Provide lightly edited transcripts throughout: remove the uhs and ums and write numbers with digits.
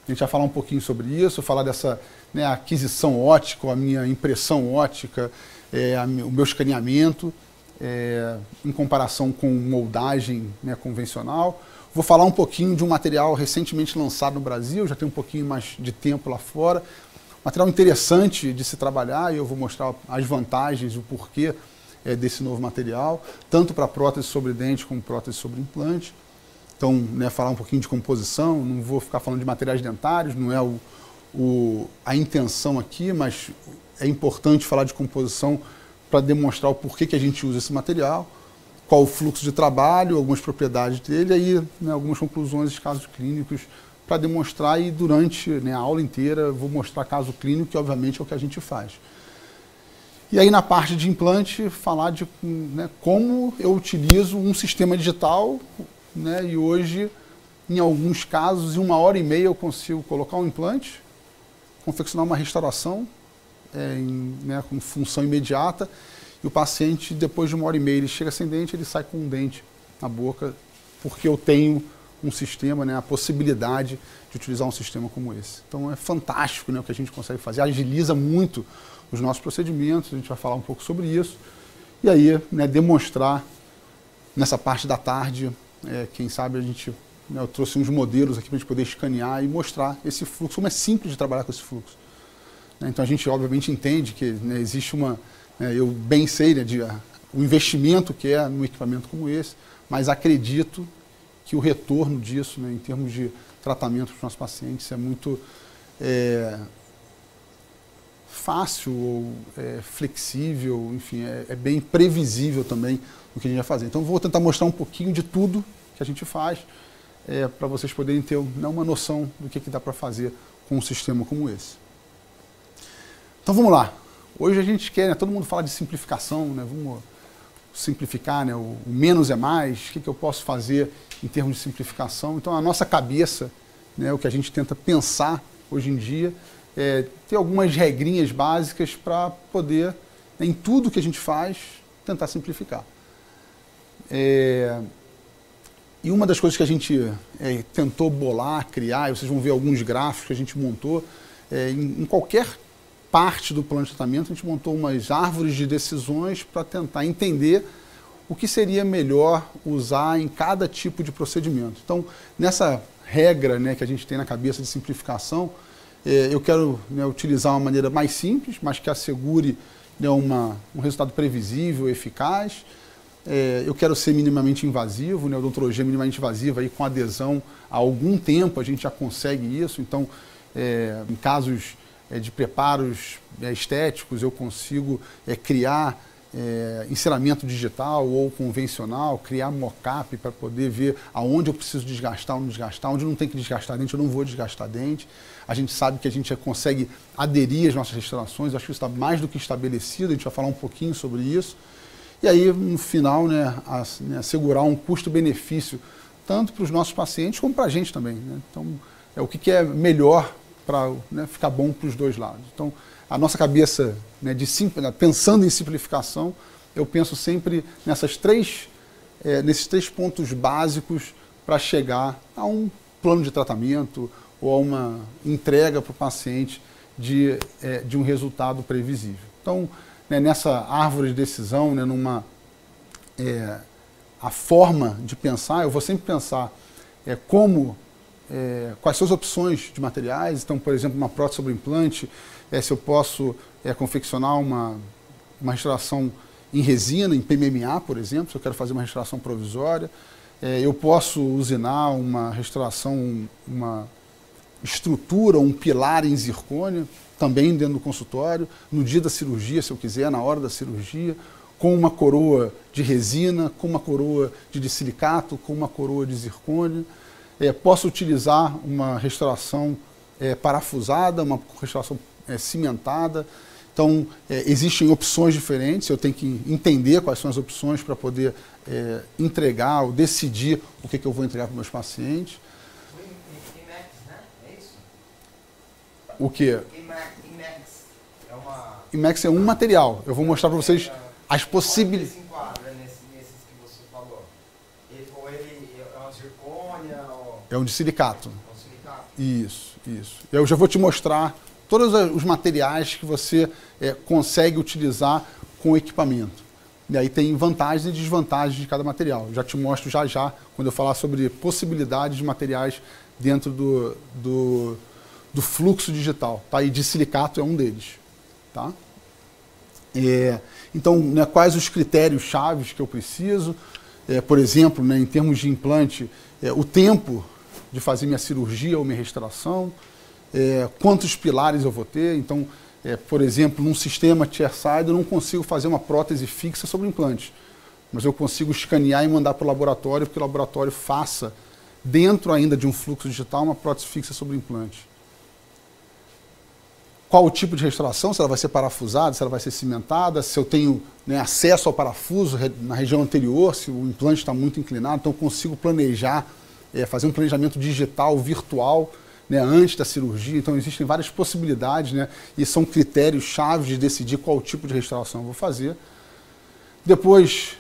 A gente vai falar um pouquinho sobre isso, falar dessa, né, aquisição ótica, a minha impressão ótica, o meu escaneamento, em comparação com moldagem, né, convencional. Vou falar um pouquinho de um material recentemente lançado no Brasil, já tem um pouquinho mais de tempo lá fora. Material interessante de se trabalhar, e eu vou mostrar as vantagens e o porquê desse novo material, tanto para prótese sobre dente como prótese sobre implante. Então, né, falar um pouquinho de composição, não vou ficar falando de materiais dentários, não é a intenção aqui, mas é importante falar de composição para demonstrar o porquê que a gente usa esse material, qual o fluxo de trabalho, algumas propriedades dele, e aí, né, algumas conclusões de casos clínicos para demonstrar, e durante, né, a aula inteira vou mostrar caso clínico, que obviamente é o que a gente faz. E aí na parte de implante, falar de, né, como eu utilizo um sistema digital, né, e hoje, em alguns casos, em 1h30 eu consigo colocar um implante, confeccionar uma restauração, né, com função imediata, e o paciente, depois de 1h30, ele chega sem dente, ele sai com um dente na boca, porque eu tenho um sistema, né, a possibilidade de utilizar um sistema como esse. Então é fantástico, né, o que a gente consegue fazer, agiliza muito os nossos procedimentos, a gente vai falar um pouco sobre isso, e aí, né, demonstrar nessa parte da tarde, quem sabe a gente, né, eu trouxe uns modelos aqui para a gente poder escanear e mostrar esse fluxo, como é simples de trabalhar com esse fluxo. Então a gente obviamente entende que, né, existe uma, eu bem sei, né, o investimento que é num equipamento como esse, mas acredito que o retorno disso, né, em termos de tratamento para os nossos pacientes, é muito fácil, ou flexível, enfim, é bem previsível também o que a gente vai fazer. Então vou tentar mostrar um pouquinho de tudo que a gente faz, para vocês poderem ter uma noção do que dá para fazer com um sistema como esse. Então vamos lá. Hoje a gente quer, né, todo mundo fala de simplificação, né, vamos simplificar, né, o menos é mais, o que eu posso fazer em termos de simplificação. Então a nossa cabeça, né, o que a gente tenta pensar hoje em dia, ter algumas regrinhas básicas para poder, né, em tudo que a gente faz, tentar simplificar. E uma das coisas que a gente tentou bolar, criar, e vocês vão ver alguns gráficos que a gente montou, em qualquer parte do plano de tratamento, a gente montou umas árvores de decisões para tentar entender o que seria melhor usar em cada tipo de procedimento. Então, nessa regra, né, que a gente tem na cabeça de simplificação, eu quero, né, utilizar uma maneira mais simples, mas que assegure, né, um resultado previsível, eficaz. Eu quero ser minimamente invasivo, né, odontologia minimamente invasiva, aí com adesão há algum tempo a gente já consegue isso. Então, em casos de preparos estéticos, eu consigo criar enceramento digital ou convencional, criar mock-up para poder ver aonde eu preciso desgastar ou não desgastar, onde não tem que desgastar dente, eu não vou desgastar dente. A gente sabe que a gente já consegue aderir às nossas restaurações, acho que isso está mais do que estabelecido, a gente vai falar um pouquinho sobre isso. E aí, no final, né, assegurar um custo-benefício, tanto para os nossos pacientes como para a gente também, né? Então, o que é melhor para, né, ficar bom para os dois lados. Então, a nossa cabeça, né, pensando em simplificação, eu penso sempre nesses três pontos básicos para chegar a um plano de tratamento ou a uma entrega para o paciente de um resultado previsível. Então, né, nessa árvore de decisão, né, a forma de pensar, eu vou sempre pensar quais são as opções de materiais. Então, por exemplo, uma prótese sobre implante, se eu posso confeccionar uma restauração em resina, em PMMA, por exemplo, se eu quero fazer uma restauração provisória. Eu posso usinar uma restauração, uma estrutura, um pilar em zircônio, também dentro do consultório, no dia da cirurgia, se eu quiser, na hora da cirurgia, com uma coroa de resina, com uma coroa de silicato, com uma coroa de zircônio. Posso utilizar uma restauração parafusada, uma restauração cimentada. Então, existem opções diferentes, eu tenho que entender quais são as opções para poder entregar ou decidir o que eu vou entregar para os meus pacientes. IMEX, né? É isso? O quê? IMEX é uma... IMEX é um material. Eu vou mostrar para vocês as possibilidades. Ele se enquadra nesses que você falou? Ou ele é uma zircônia? Ou... É um de silicato. É um silicato? Isso. Eu já vou te mostrar todos os materiais que você consegue utilizar com o equipamento. E aí tem vantagens e desvantagens de cada material. Eu já te mostro já, quando eu falar sobre possibilidades de materiais dentro do fluxo digital. Tá? E de silicato é um deles. Tá? Então, né, quais os critérios chaves que eu preciso? Por exemplo, né, em termos de implante, o tempo de fazer minha cirurgia ou minha restauração, quantos pilares eu vou ter. Então, por exemplo, num sistema chairside eu não consigo fazer uma prótese fixa sobre o implante, mas eu consigo escanear e mandar para o laboratório, porque o laboratório faça, dentro ainda de um fluxo digital, uma prótese fixa sobre o implante. Qual o tipo de restauração, se ela vai ser parafusada, se ela vai ser cimentada, se eu tenho, né, acesso ao parafuso na região anterior, se o implante está muito inclinado, então eu consigo planejar, fazer um planejamento digital, virtual, né, antes da cirurgia. Então existem várias possibilidades, né, e são critérios chaves de decidir qual tipo de restauração eu vou fazer. Depois,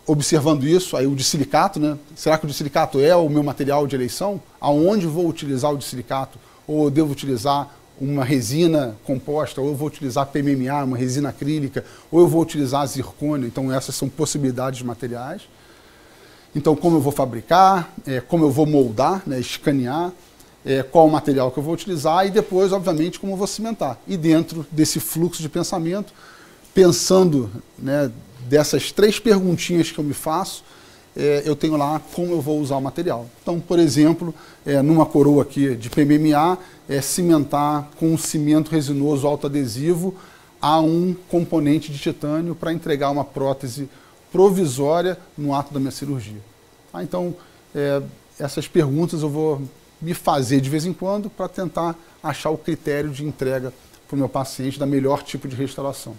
observando isso, aí o de silicato, né, será que o de silicato é o meu material de eleição? Aonde vou utilizar o de silicato? Ou eu devo utilizar uma resina composta, ou eu vou utilizar PMMA, uma resina acrílica, ou eu vou utilizar zircônio. Então essas são possibilidades de materiais. Então como eu vou fabricar, como eu vou moldar, né, escanear, qual o material que eu vou utilizar e depois, obviamente, como eu vou cimentar. E dentro desse fluxo de pensamento, pensando, né, dessas 3 perguntinhas que eu me faço, eu tenho lá como eu vou usar o material. Então, por exemplo, numa coroa aqui de PMMA, cimentar com um cimento resinoso autoadesivo a um componente de titânio para entregar uma prótese provisória no ato da minha cirurgia. Então, essas perguntas eu vou me fazer de vez em quando para tentar achar o critério de entrega para o meu paciente da melhor tipo de restauração.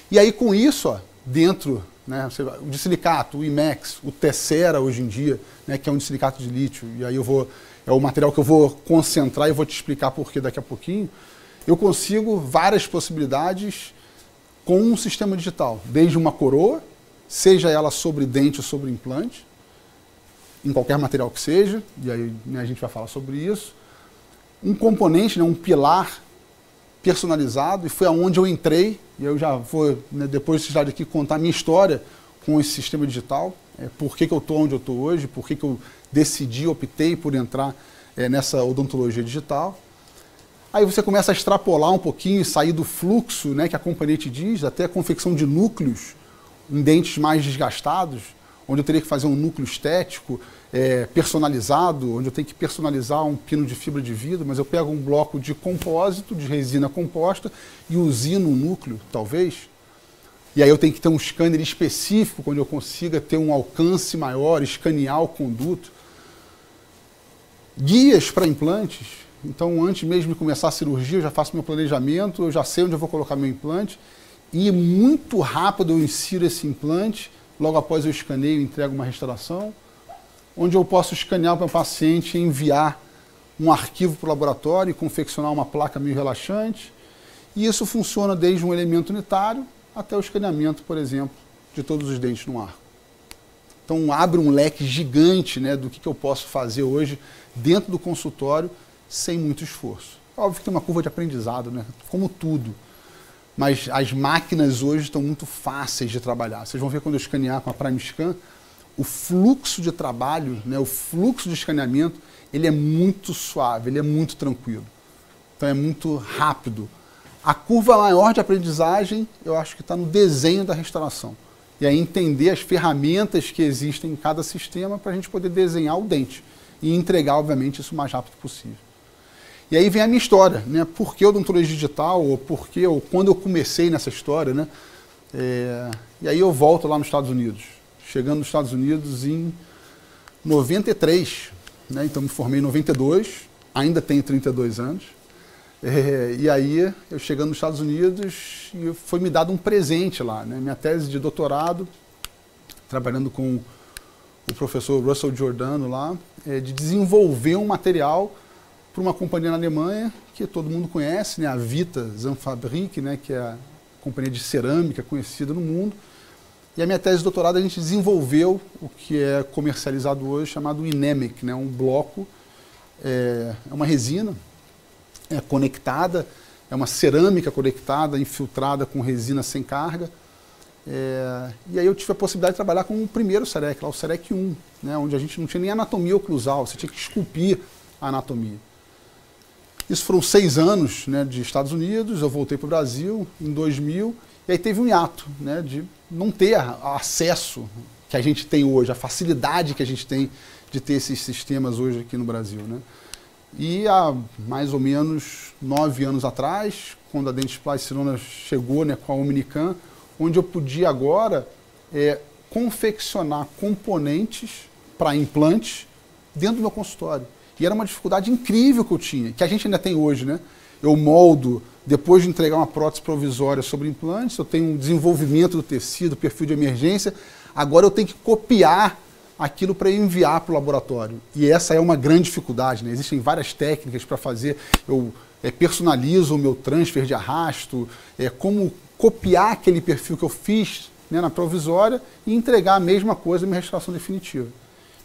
E aí, com isso, dentro, né, o de silicato, o IMEX, o Tessera hoje em dia, né, que é um de silicato de lítio, e aí é o material que eu vou concentrar e vou te explicar por que daqui a pouquinho, eu consigo várias possibilidades com um sistema digital, desde uma coroa, seja ela sobre dente ou sobre implante, em qualquer material que seja, e aí, né, a gente vai falar sobre isso, um componente, né, um pilar personalizado, e foi aonde eu entrei, e eu já vou, né, depois desse slide aqui, contar a minha história com esse sistema digital, por que eu estou onde eu estou hoje, por que eu decidi, optei por entrar nessa odontologia digital. Aí você começa a extrapolar um pouquinho e sair do fluxo, né, que a companhia te diz, até a confecção de núcleos em dentes mais desgastados, onde eu teria que fazer um núcleo estético, personalizado, onde eu tenho que personalizar um pino de fibra de vidro, mas eu pego um bloco de compósito, de resina composta, e usino um núcleo, talvez. E aí eu tenho que ter um scanner específico, onde eu consiga ter um alcance maior, escanear o conduto. Guias para implantes. Então, antes mesmo de começar a cirurgia, eu já faço meu planejamento, eu já sei onde eu vou colocar meu implante, e muito rápido eu insiro esse implante, logo após eu escaneio e entrego uma restauração, onde eu posso escanear para o paciente e enviar um arquivo para o laboratório e confeccionar uma placa meio relaxante. E isso funciona desde um elemento unitário até o escaneamento, por exemplo, de todos os dentes no arco. Então abre um leque gigante, né, do que eu posso fazer hoje dentro do consultório sem muito esforço. Óbvio que tem uma curva de aprendizado, né, como tudo. Mas as máquinas hoje estão muito fáceis de trabalhar. Vocês vão ver quando eu escanear com a PrimeScan, o fluxo de trabalho, né, o fluxo de escaneamento, ele é muito suave, ele é muito tranquilo. Então é muito rápido. A curva maior de aprendizagem, eu acho que está no desenho da restauração. E aí entender as ferramentas que existem em cada sistema para a gente poder desenhar o dente e entregar, obviamente, isso o mais rápido possível. E aí vem a minha história, né? Por que odontologia digital, ou quando eu comecei nessa história, né? E aí eu volto lá nos Estados Unidos. Chegando nos Estados Unidos em 93, né? Então me formei em 92, ainda tenho 32 anos. E aí eu chegando nos Estados Unidos e foi me dado um presente lá, né? Minha tese de doutorado, trabalhando com o professor Russell Giordano lá, de desenvolver um material para uma companhia na Alemanha que todo mundo conhece, né? A Vita Zahnfabrik, né? Que é a companhia de cerâmica conhecida no mundo. E a minha tese de doutorado a gente desenvolveu o que é comercializado hoje, chamado Inemic, né? Um bloco é uma resina conectada, é uma cerâmica conectada, infiltrada com resina sem carga. E aí eu tive a possibilidade de trabalhar com o primeiro CEREC, lá o CEREC 1, né, onde a gente não tinha nem anatomia oclusal, você tinha que esculpir a anatomia. Isso foram 6 anos, né, de Estados Unidos, eu voltei para o Brasil em 2000, e aí teve um hiato, né, de não ter acesso que a gente tem hoje, a facilidade que a gente tem de ter esses sistemas hoje aqui no Brasil, né. E há mais ou menos 9 anos atrás, quando a Dentsply Sirona chegou, né, com a Omnicam, onde eu podia agora confeccionar componentes para implantes dentro do meu consultório. E era uma dificuldade incrível que eu tinha, que a gente ainda tem hoje, né? Eu moldo, depois de entregar uma prótese provisória sobre implantes, eu tenho um desenvolvimento do tecido, perfil de emergência, agora eu tenho que copiar aquilo para enviar para o laboratório. E essa é uma grande dificuldade, né? Existem várias técnicas para fazer, eu personalizo o meu transfer de arrasto, como copiar aquele perfil que eu fiz, né, na provisória e entregar a mesma coisa na minha restauração definitiva.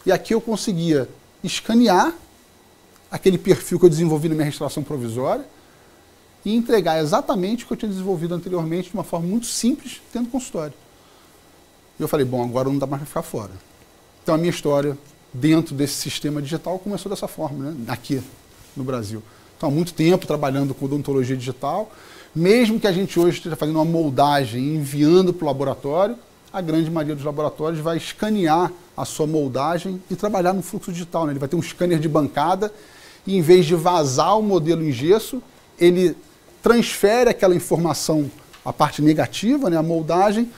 E aqui eu conseguia escanear aquele perfil que eu desenvolvi na minha restauração provisória e entregar exatamente o que eu tinha desenvolvido anteriormente de uma forma muito simples dentro do consultório. E eu falei, bom, agora não dá mais para ficar fora. Então a minha história dentro desse sistema digital começou dessa forma, né, aqui no Brasil. Então há muito tempo trabalhando com odontologia digital, mesmo que a gente hoje esteja fazendo uma moldagem e enviando para o laboratório, a grande maioria dos laboratórios vai escanear a sua moldagem e trabalhar no fluxo digital, né? Ele vai ter um scanner de bancada e, em vez de vazar o modelo em gesso, ele transfere aquela informação, a parte negativa, né, a moldagem,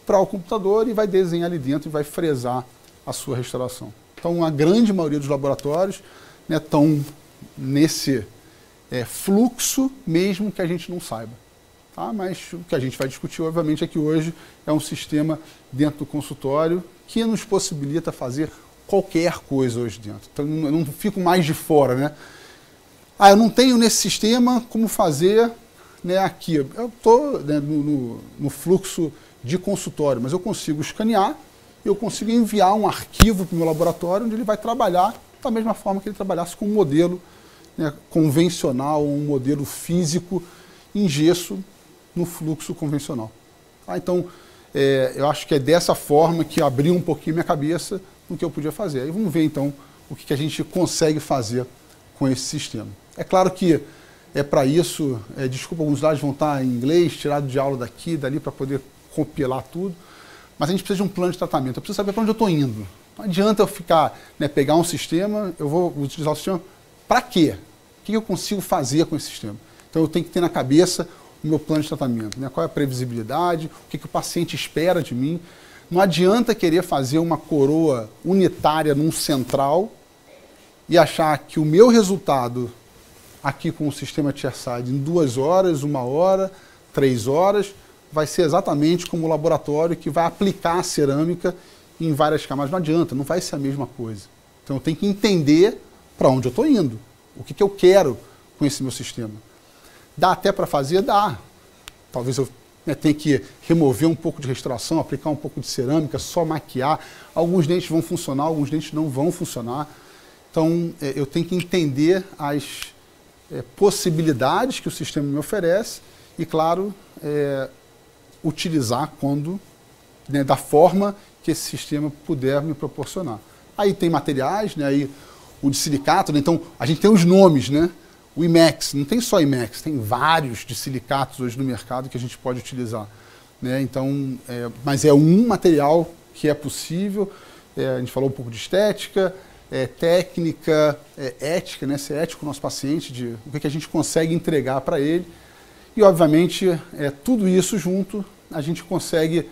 para o computador e vai desenhar ali dentro e vai fresar a sua restauração. Então, a grande maioria dos laboratórios, né, estão nesse fluxo, mesmo que a gente não saiba. Tá? Mas o que a gente vai discutir, obviamente, é que hoje é um sistema dentro do consultório que nos possibilita fazer qualquer coisa hoje dentro. Então, eu não fico mais de fora, né? Eu não tenho nesse sistema como fazer, né, aqui. Eu estou, né, no fluxo de consultório, mas eu consigo escanear, eu consigo enviar um arquivo para o meu laboratório, onde ele vai trabalhar da mesma forma que ele trabalhasse com um modelo, né, convencional, um modelo físico em gesso no fluxo convencional. Então, eu acho que é dessa forma que abriu um pouquinho minha cabeça no que eu podia fazer. Aí vamos ver, então, o que a gente consegue fazer com esse sistema. É claro que para isso, desculpa, alguns slides vão estar em inglês, tirado de aula daqui e dali para poder compilar tudo, mas a gente precisa de um plano de tratamento. Eu preciso saber para onde eu estou indo. Não adianta eu ficar, né, pegar um sistema, eu vou utilizar o sistema para quê? O que eu consigo fazer com esse sistema? Então eu tenho que ter na cabeça o meu plano de tratamento, né? Qual é a previsibilidade, o que o paciente espera de mim. Não adianta querer fazer uma coroa unitária num central e achar que o meu resultado aqui com o sistema chairside em 2 horas, 1 hora, 3 horas, vai ser exatamente como o laboratório que vai aplicar a cerâmica em várias camadas. Não adianta, não vai ser a mesma coisa. Então eu tenho que entender para onde eu estou indo, o que eu quero com esse meu sistema. Dá até para fazer? Dá. Talvez eu tenha que remover um pouco de restauração, aplicar um pouco de cerâmica, só maquiar. Alguns dentes vão funcionar, alguns dentes não vão funcionar. Então eu tenho que entender as possibilidades que o sistema me oferece e, claro, utilizar quando, né, da forma que esse sistema puder me proporcionar. Aí tem materiais, né, aí o de silicato, né, então a gente tem os nomes, né? O IMEX, não tem só IMEX, tem vários de silicatos hoje no mercado que a gente pode utilizar, né? Então, mas é um material que é possível. A gente falou um pouco de estética, técnica, ética, né? Ser ético com o nosso paciente, de o que a gente consegue entregar para ele. E, obviamente, tudo isso junto, a gente consegue,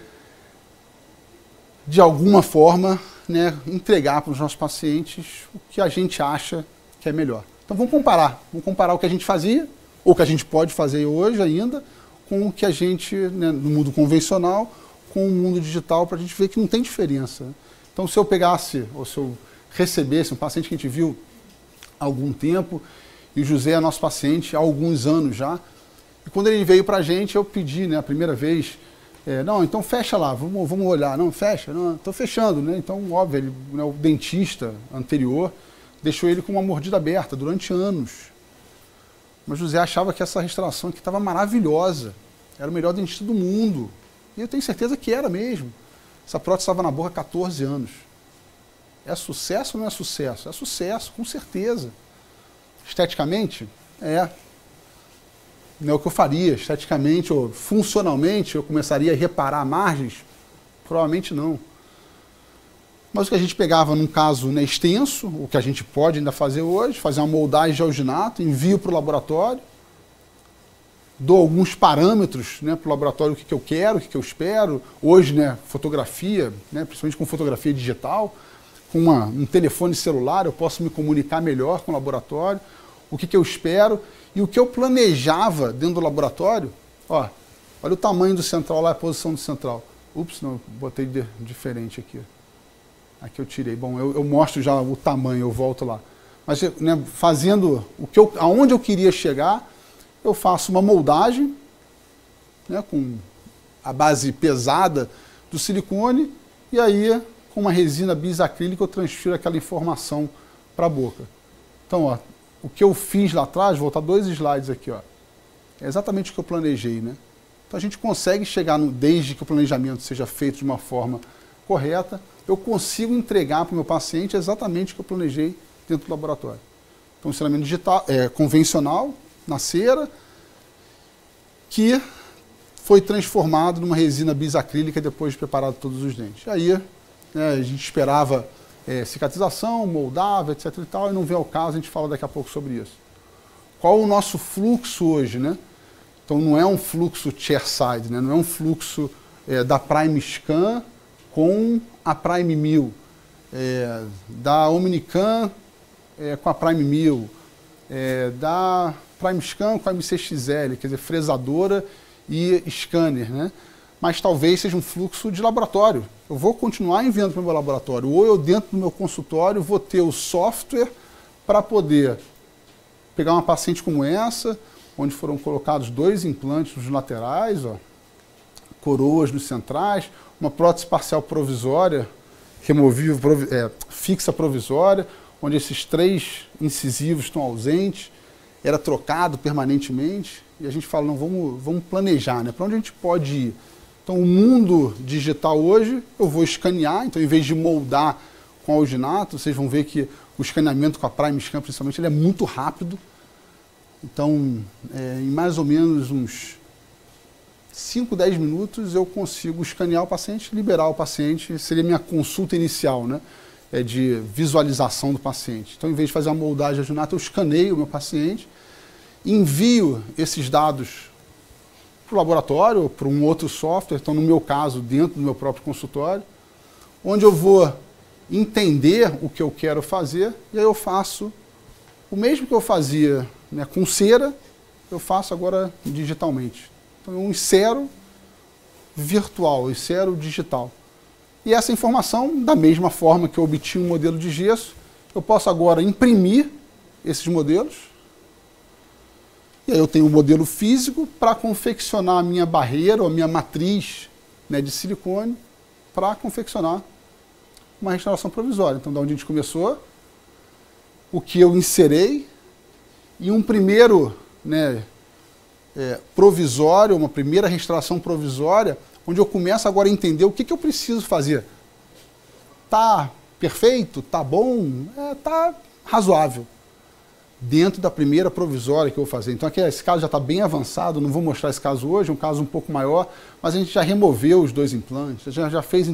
de alguma forma, né, entregar para os nossos pacientes o que a gente acha que é melhor. Então vamos comparar o que a gente fazia, ou o que a gente pode fazer hoje ainda, com o que a gente, né, no mundo convencional, com o mundo digital, para a gente ver que não tem diferença. Então se eu pegasse, ou se eu recebesse um paciente que a gente viu há algum tempo, e o José é nosso paciente há alguns anos já, e quando ele veio para a gente, eu pedi, né, a primeira vez, não, então fecha lá, vamos olhar. Não, fecha, não, estou fechando, né? Então, óbvio, ele, né, o dentista anterior deixou ele com uma mordida aberta durante anos. Mas José achava que essa restauração aqui estava maravilhosa, era o melhor dentista do mundo. E eu tenho certeza que era mesmo. Essa prótese estava na boca há 14 anos. É sucesso ou não é sucesso? É sucesso, com certeza. Esteticamente? Não é o que eu faria. Esteticamente ou funcionalmente, eu começaria a reparar margens? Provavelmente não. Mas o que a gente pegava num caso, né, extenso, o que a gente pode ainda fazer hoje, fazer uma moldagem de alginato, envio para o laboratório, dou alguns parâmetros, né, para o laboratório, o que eu quero, o que eu espero. Hoje, né, fotografia, né, principalmente com fotografia digital, com um telefone celular, eu posso me comunicar melhor com o laboratório, o que eu espero e o que eu planejava dentro do laboratório. Ó, olha o tamanho do central lá, a posição do central. Ups, não, botei diferente aqui. Aqui eu tirei. Bom, eu mostro já o tamanho, eu volto lá. Mas, né, fazendo aonde eu queria chegar, eu faço uma moldagem, né, com a base pesada do silicone, e aí, com uma resina bisacrílica, eu transfiro aquela informação para a boca. Então, ó, o que eu fiz lá atrás, vou voltar 2 slides aqui, ó, é exatamente o que eu planejei, né? Então a gente consegue chegar, desde que o planejamento seja feito de uma forma correta, eu consigo entregar para o meu paciente exatamente o que eu planejei dentro do laboratório. Então, um ensinamento digital, convencional, na cera, que foi transformado numa resina bisacrílica depois de preparado todos os dentes. Aí, né, a gente esperava cicatrização, moldava, etc. e tal, e não vem ao caso, a gente fala daqui a pouco sobre isso. Qual o nosso fluxo hoje, né? Então, não é um fluxo chairside, né? Não é um fluxo da Prime Scan com a Prime 1000, da Omnicam com a Prime 1000, da Prime Scan com a MCXL, quer dizer, fresadora e scanner, né? Mas talvez seja um fluxo de laboratório. Eu vou continuar enviando para o meu laboratório, ou eu dentro do meu consultório vou ter o software para poder pegar uma paciente como essa, onde foram colocados 2 implantes nos laterais, ó, coroas nos centrais, uma prótese parcial provisória, removível, fixa provisória, onde esses 3 incisivos estão ausentes, era trocado permanentemente, e a gente fala, não, vamos planejar, né? Para onde a gente pode ir? Então, o mundo digital hoje, eu vou escanear, então, em vez de moldar com alginato, vocês vão ver que o escaneamento com a Prime Scan, principalmente, ele é muito rápido. Então, em mais ou menos uns 5, 10 minutos, eu consigo escanear o paciente, liberar o paciente, seria minha consulta inicial, né? De visualização do paciente. Então, em vez de fazer uma moldagem de alginato, eu escaneio o meu paciente, envio esses dados para o laboratório, para um outro software, então, no meu caso, dentro do meu próprio consultório, onde eu vou entender o que eu quero fazer, e aí eu faço o mesmo que eu fazia, né, com cera, eu faço agora digitalmente. Então, eu insero virtual, insero digital. E essa informação, da mesma forma que eu obtinha um modelo de gesso, eu posso agora imprimir esses modelos. E aí eu tenho um modelo físico para confeccionar a minha barreira ou a minha matriz, né, de silicone para confeccionar uma restauração provisória. Então, da onde a gente começou, o que eu inserei e um primeiro, né, provisório, uma primeira restauração provisória, onde eu começo agora a entender o que eu preciso fazer. Tá perfeito? Tá bom? Tá razoável. Dentro da primeira provisória que eu vou fazer. Então, aqui esse caso já está bem avançado, não vou mostrar esse caso hoje, é um caso um pouco maior, mas a gente já removeu os 2 implantes, já fez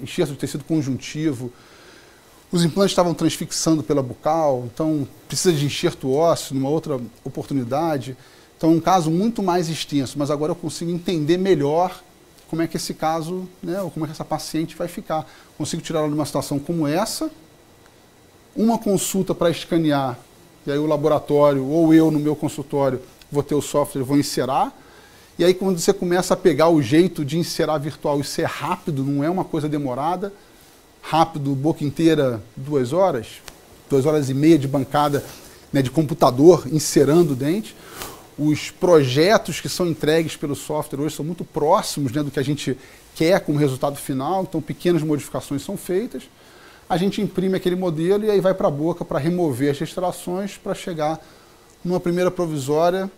enxerto de tecido conjuntivo, os implantes estavam transfixando pela bucal, então precisa de enxerto ósseo numa outra oportunidade. Então, é um caso muito mais extenso, mas agora eu consigo entender melhor como é que esse caso, né, ou como é que essa paciente vai ficar. Consigo tirar ela de uma situação como essa, uma consulta para escanear, e aí o laboratório, ou eu no meu consultório, vou ter o software, vou inserar, e aí quando você começa a pegar o jeito de inserar virtual, isso é rápido, não é uma coisa demorada, rápido, boca inteira, 2 horas, 2 horas e meia de bancada, né, de computador, inserando o dente. Os projetos que são entregues pelo software hoje são muito próximos, né, do que a gente quer como resultado final, então pequenas modificações são feitas. a gente imprime aquele modelo e aí vai para a boca para remover as restaurações para chegar numa primeira provisória